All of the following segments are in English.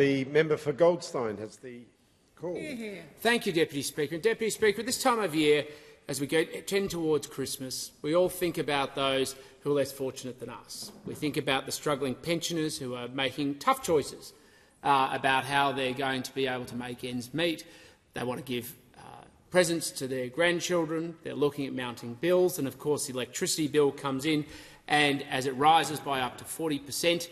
The member for Goldstein has the call. Thank you, Deputy Speaker. And Deputy Speaker, at this time of year, as we tend towards Christmas, we all think about those who are less fortunate than us. We think about the struggling pensioners who are making tough choices about how they're going to be able to make ends meet. They want to give presents to their grandchildren. They're looking at mounting bills, and of course the electricity bill comes in, and as it rises by up to 40%,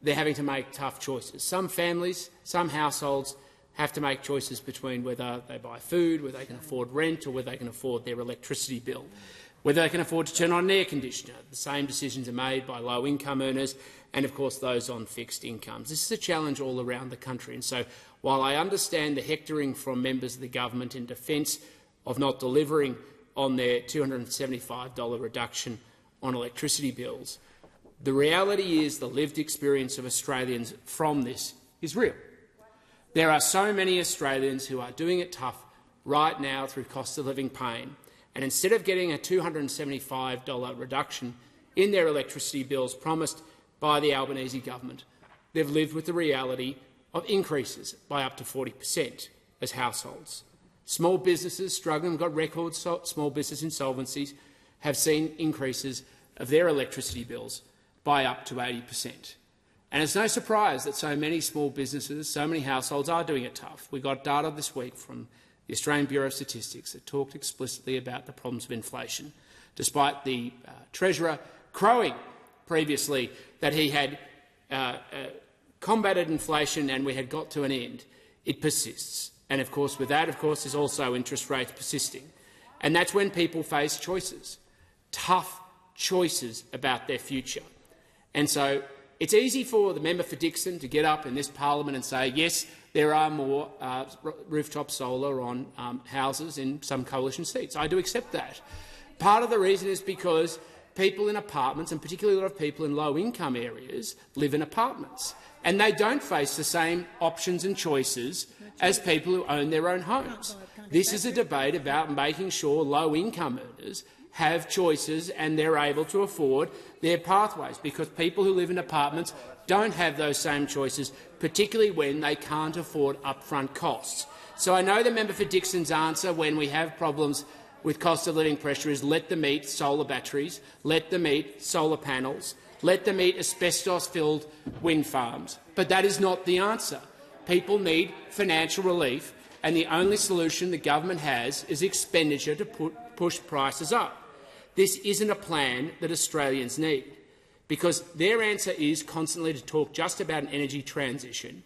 they're having to make tough choices. Some families, some households have to make choices between whether they buy food, whether they can afford rent, or whether they can afford their electricity bill, whether they can afford to turn on an air conditioner. The same decisions are made by low-income earners and, of course, those on fixed incomes. This is a challenge all around the country. And so, while I understand the hectoring from members of the government in defence of not delivering on their $275 reduction on electricity bills, the reality is the lived experience of Australians from this is real. There are so many Australians who are doing it tough right now through cost of living pain, and instead of getting a $275 reduction in their electricity bills promised by the Albanese government, they've lived with the reality of increases by up to 40% as households. Small businesses struggling, we've got record small business insolvencies, have seen increases of their electricity bills by up to 80%. And it's no surprise that so many small businesses, so many households are doing it tough. We got data this week from the Australian Bureau of Statistics that talked explicitly about the problems of inflation, despite the Treasurer crowing previously that he had combated inflation and we had got to an end. It persists. And of course, with that, of course, is also interest rates persisting. And that's when people face choices, tough choices about their future. And so it's easy for the member for Dickson to get up in this parliament and say, yes, there are more rooftop solar on houses in some coalition seats. I do accept that. Part of the reason is because people in apartments, and particularly a lot of people in low-income areas, live in apartments, and they don't face the same options and choices as people who own their own homes. This is a debate about making sure low-income earners have choices and they're able to afford their pathways, because people who live in apartments don't have those same choices, particularly when they can't afford upfront costs. So I know the member for Dickson's answer when we have problems with cost of living pressure is let them eat solar batteries, let them eat solar panels, let them eat asbestos-filled wind farms. But that is not the answer. People need financial relief, and the only solution the government has is expenditure to push prices up. This isn't a plan that Australians need, because their answer is constantly to talk just about an energy transition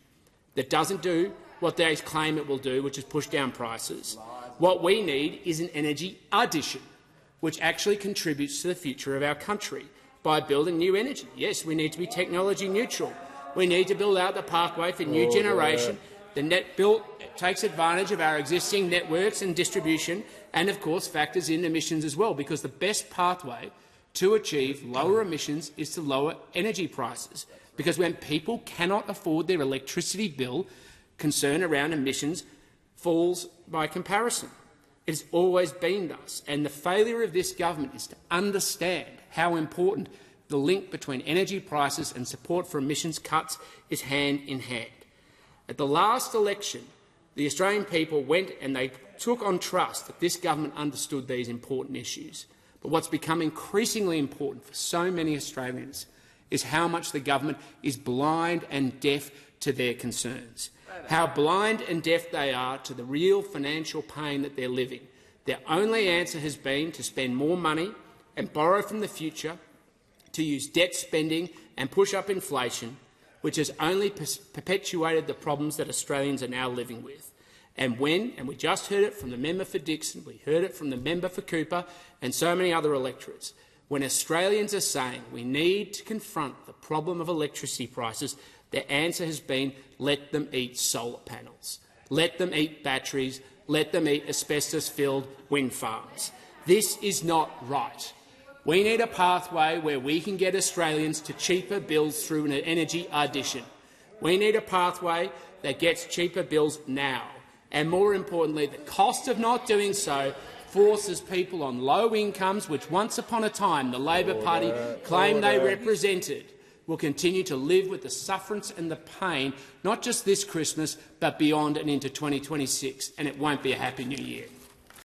that doesn't do what they claim it will do, which is push down prices. What we need is an energy addition, which actually contributes to the future of our country by building new energy. Yes, we need to be technology neutral. We need to build out the pathway for new generation. The net bill takes advantage of our existing networks and distribution, and of course factors in emissions as well, because the best pathway to achieve lower emissions is to lower energy prices. Because when people cannot afford their electricity bill, concern around emissions falls by comparison. It has always been thus, and the failure of this government is to understand how important the link between energy prices and support for emissions cuts is hand in hand. At the last election, the Australian people went and they took on trust that this government understood these important issues. But what's become increasingly important for so many Australians is how much the government is blind and deaf to their concerns, how blind and deaf they are to the real financial pain that they're living. Their only answer has been to spend more money and borrow from the future, to use debt spending and push up inflation, which has only perpetuated the problems that Australians are now living with. And we just heard it from the member for Dickson, we heard it from the member for Cooper and so many other electorates, when Australians are saying we need to confront the problem of electricity prices, their answer has been let them eat solar panels, let them eat batteries, let them eat asbestos-filled wind farms. This is not right. We need a pathway where we can get Australians to cheaper bills through an energy addition. We need a pathway that gets cheaper bills now. And more importantly, the cost of not doing so forces people on low incomes, which once upon a time the Labor Party claimed they represented, will continue to live with the sufferance and the pain, not just this Christmas, but beyond and into 2026, and it won't be a happy new year.